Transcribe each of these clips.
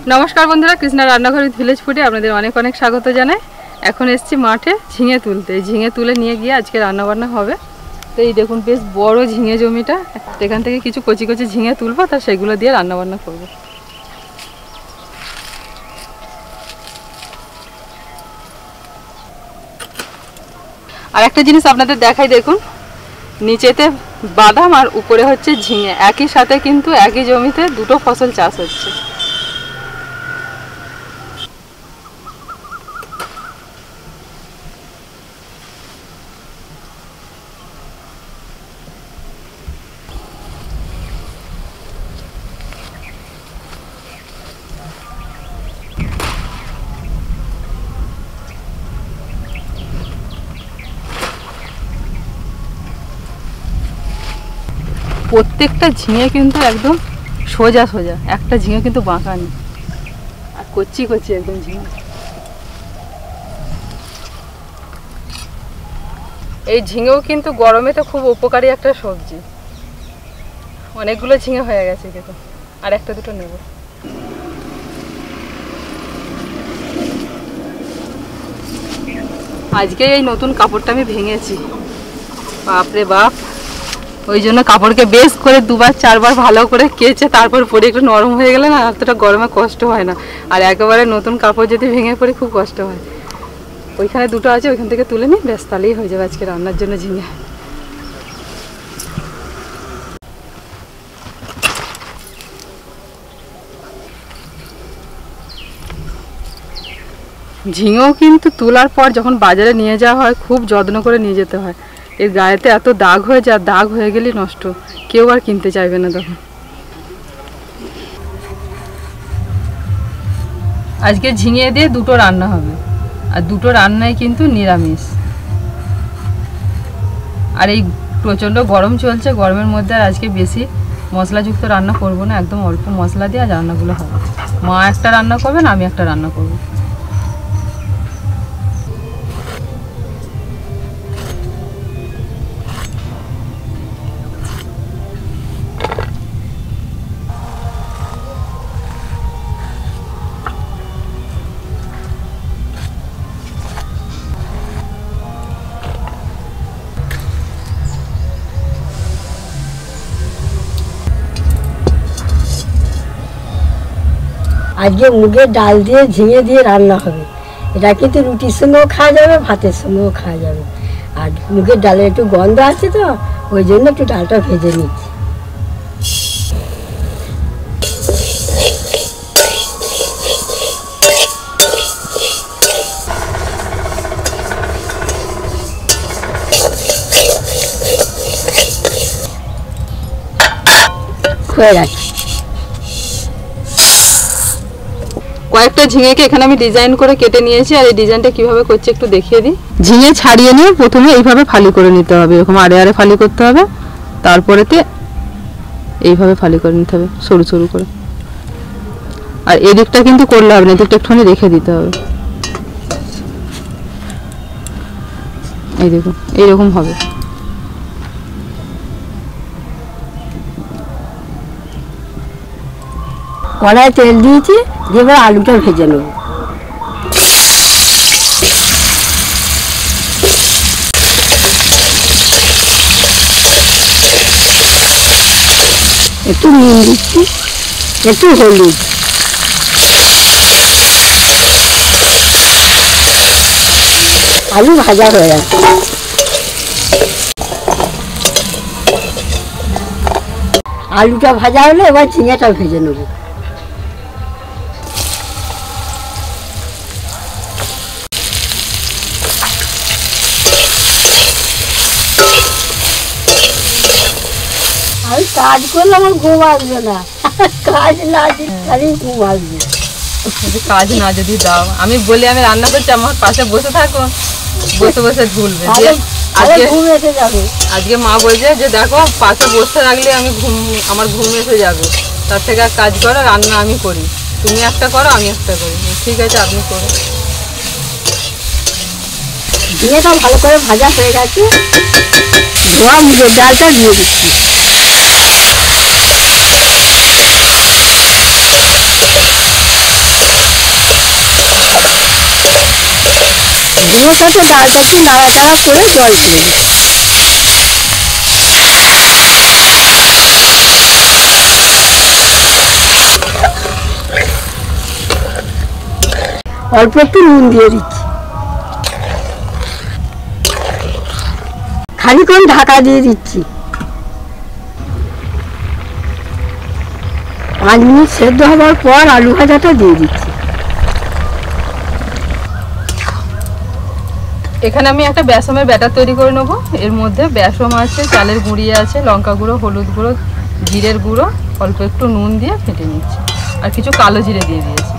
नमस्कार बंधुरा Krishna रान्नाघर with village ফুডে আপনাদের অনেক অনেক স্বাগত জানাই। এখন এসেছি মাঠে ঝিঙে তুলতে। ঝিঙে তুলে নিয়ে গিয়ে আজকে রান্না বান্না হবে। তো এই দেখুন বেশ বড় ঝিঙে জমিটা, এখান থেকে কিছু কচি কচি ঝিঙে তুলবো, তার সেগুলো দিয়ে রান্না বান্না করব। আর একটা জিনিস আপনাদের দেখাই, দেখুন নিচেতে বাদাম আর উপরে হচ্ছে ঝিঙে, একই সাথে কিন্তু একই জমিতে দুটো ফসল চাষ হচ্ছে। প্রত্যেকটা ঝিঙে কিন্তু একদম সোজা সোজা, একটা ঝিঙে কিন্তু বাঁকা নেই, আর কচি কচি একদম ঝিঙে। এই ঝিঙেও কিন্তু গরমে তো খুব উপকারী একটা সবজি। অনেকগুলো ঝিঙে হয়ে গেছে কিন্তু, আর একটা দুটো নেব। আজকে এই নতুন কাপড়টা আমি ভেঙেছি, বাপরে বাপ। ওই জন্য কাপড়কে বেশ করে দুবার চারবার ভালো করে কেচে তারপর পরে একটু নরম হয়ে গেলে না এতটা গরমে কষ্ট হয় না। আর একেবারে নতুন কাপড় যদি ভেঙে পড়ে খুব কষ্ট হয়। ওইখানে দুটো আছে, ওইখান থেকে তুলে নিই, ব্যাস তাহলেই হয়ে যাবে আজকে রান্নার জন্য ঝিঙে। ঝিঙেও কিন্তু তোলার পর যখন বাজারে নিয়ে যাওয়া হয় খুব যত্ন করে নিয়ে যেতে হয়। এর গায়েতে এত দাগ হয়ে যায়, দাগ হয়ে গেলেই নষ্ট, কেউ আর কিনতে চাইবে না তখন। আজকে ঝিঙে দিয়ে দুটো রান্না হবে, আর দুটো রান্নাই কিন্তু নিরামিষ। আর এই প্রচণ্ড গরম চলছে, গরমের মধ্যে আর আজকে বেশি মশলাযুক্ত রান্না করব না, একদম অল্প মশলা দিয়ে আর রান্নাগুলো হবে। মা একটা রান্না করবেন, আমি একটা রান্না করব। আজকে মুগের ডাল দিয়ে ঝিঙে দিয়ে রান্না হবে। এটা কিন্তু রুটির সঙ্গেও খাওয়া যাবে, ভাতের সঙ্গেও খাওয়া যাবে। আর মুগের ডালের একটু গন্ধ আছে তো, ওই জন্য একটু ডালটা ভেজে নিচ্ছি। হয়ে গেছে। কয়েকটা ঝিঙেকে এখানে আমি ডিজাইন করে কেটে নিয়েছি, আর এই ডিজাইনটা কিভাবে করছি একটু দেখিয়ে দিই। ঝিঙে ছাড়িয়ে নিয়ে প্রথমে এইভাবে ফালি করে নিতে হবে, এরকম আড়ে আড়ে ফালি করতে হবে, তারপরেতে এইভাবে ফালি করে নিতে হবে সরু সরু করে। আর এদিকটা কিন্তু করলে হবে না, এদিকটা একটুখানি রেখে দিতে হবে। এই দেখুন এইরকম হবে। কড়াই তেল দিয়েছি, এবার আলুটা ভেজে নেব। একটু নুন দিচ্ছি, একটু হলুদ, আলু ভাজা হয়ে গেছে। আলুটা ভাজা হলে এবার ঝিঙেটা ভেজে নেব। আমি কাজ করলে আমার ঘুম আসবে না, কাজ না খালি ঘুম আসবে। কাজ না যদি দাও, আমি বলি আমি রান্না করছি, আমার পাশে বসে থাকো, বসে বসে ঝুলবে। আজকে মা বলছে যে দেখো পাশে বসে রাখলে আমার ঘুম এসে যাবে, তার থেকে এক কাজ করো, রান্না আমি করি, তুমি একটা করো আমি একটা করি। ঠিক আছে আপনি করো। ঝিঙেটা ভালো করে ভাজা হয়ে গেছে, ধোয়া মুগের ডালটা দিয়ে দিচ্ছি। ঝিঙের সাথে ডালটা একটু নাড়াচাড়া করে জল দিয়ে দিই। অল্প একটু নুন দিয়ে দিচ্ছি, খানিকক্ষণ ঢাকা দিয়ে দিচ্ছি। 5 মিনিট সেদ্ধ হওয়ার পর আলু ভাজাটা দিয়ে দিচ্ছি। এখানে আমি একটা বেসমের ব্যাটার তৈরি করে নেবো। এর মধ্যে বেসম আছে, চালের গুঁড়ি আছে, লঙ্কা গুঁড়ো, হলুদ গুঁড়ো, জিরের গুঁড়ো, অল্প একটু নুন দিয়ে ফেটে নিচ্ছি, আর কিছু কালো জিরে দিয়ে দিয়েছি।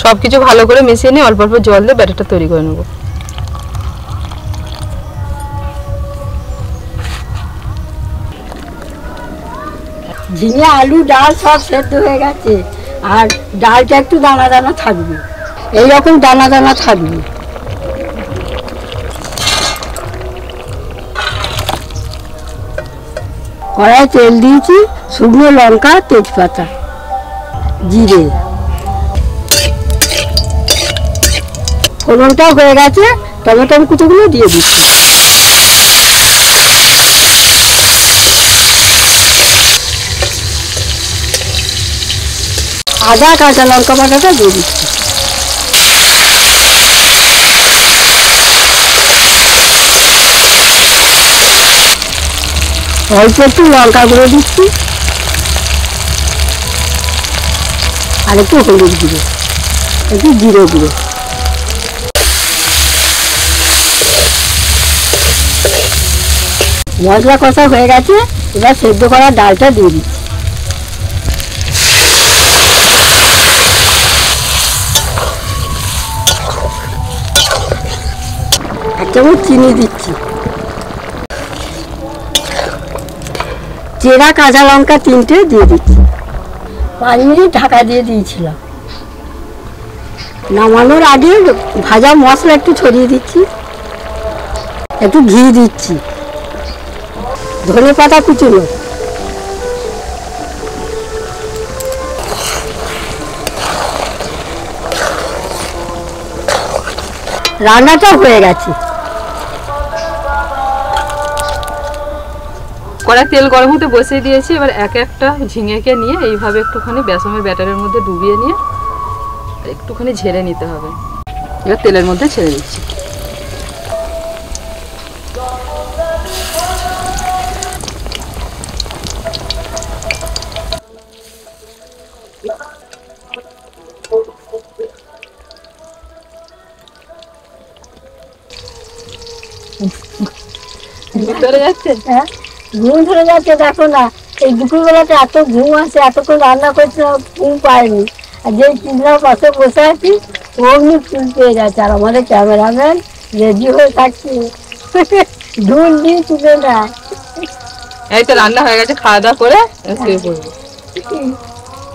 সব কিছু ভালো করে মিশিয়ে নিয়ে অল্প অল্প জল দিয়ে ব্যাটারটা তৈরি করে নেবো। ঝিঙে আলু ডাল সব সেদ্ধ হয়ে গেছে, আর ডালটা একটু দানা দানা থাকবে, এইরকম দানা দানা থাকবে। কড়াইয়ে তেল দিয়েছি, শুকনো লঙ্কা, তেজপাতা, জিরে, ফোড়নটাও হয়ে গেছে, টমেটোর কুচোগুলো দিয়ে দিচ্ছি। আদা কাঁচা লঙ্কা বাটাটা দিয়ে দিচ্ছি। অল্প একটু লঙ্কা গুঁড়ো দিচ্ছি, আর একটু হলুদ গুঁড়ো, একটু জিরে গুঁড়ো। মশলা কষা হয়ে গেছে, এবার সেদ্ধ করা ডালটা দিয়ে দিচ্ছি। এক চামচ চিনি দিচ্ছি, চেরা কাঁচা লঙ্কা 3টে দিয়ে দিচ্ছি। 5 মিনিট ঢাকা দিয়ে দিয়েছিলাম। নামানোর আগে ভাজা মশলা একটু ছড়িয়ে দিচ্ছি, একটু ঘি দিচ্ছি, ধনেপাতা কুচুনো, রান্নাটা হয়ে গেছে। কড়াই তেল গরম হতে বসিয়ে দিয়েছি। এবার এক একটা ঝিঙেকে নিয়ে এইভাবে একটুখানি বেসমের ব্যাটারের মধ্যে ডুবিয়ে নিয়ে একটুখানি ঝেড়ে নিতে হবে। এবার তেলের মধ্যে ছেড়ে দিচ্ছি। ধরে যাচ্ছে, হ্যাঁ ঘুম ধরে যাচ্ছে। দেখো না, এই দুপুরবেলাতে এত ঘুম আছে, এতক্ষণ রান্না করছে, ঘুম পায়নি। আর যে চিন্তার পাশে বসে আছি, অমনি ফুল পেয়ে যাচ্ছে। আর আমাদের ক্যামেরাম্যান রেডি হয়ে থাকছে, ঢুল দিয়ে তুলে নেয়। এই তো রান্না হয়ে গেছে, খাওয়া দাওয়া করে শুয়ে পড়বো।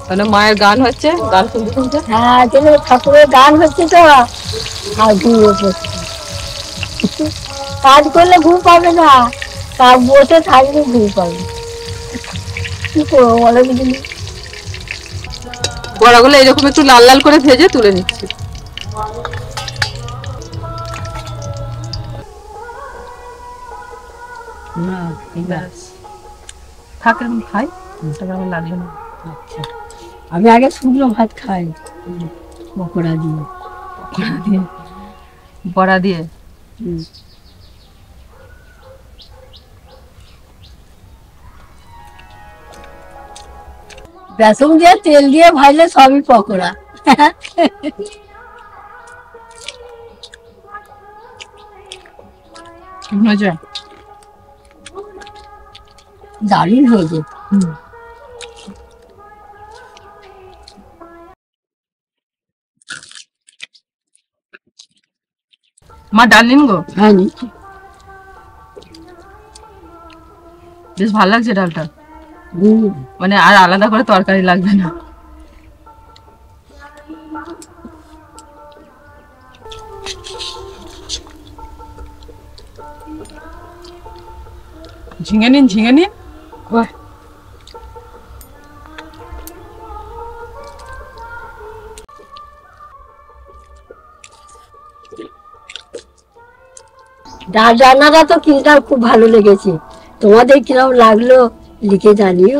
মানে মায়ের গান হচ্ছে, গান শুনতে শুনতে। হ্যাঁ, চলো ঠাকুরের গান হচ্ছে তো, আর ঘুমিয়ে পড়ছে। কাজ করলে ঘুম পাবে না, বসে থাকলে ঘুম পাবে। কি করবো বলো বুঝলি। বড়াগুলো এরকম একটু লাল লাল করে ভেজে তুলে নিচ্ছি। খাই, আমার লাগবে না। আচ্ছা, আমি আগে শুকনো ভাত খাই, পকোড়া দিয়ে। বড়া দিয়ে বেসন দিয়ে তেল দিয়ে ভাজলে সবই পকোড়া। মজা, দারুণ হয়েছে। মা ডাল নিন গো। হ্যাঁ নিচ্ছি। বেশ ভালো লাগছে ডালটা, মানে আর আলাদা করে তরকারি লাগবে না। ঝিঙে নিন, ঝিঙে নিন। ডাল রান্নাটা তো কিনতাম, খুব ভালো লেগেছে। তোমাদের কিরম লাগলো লিখে জানিও।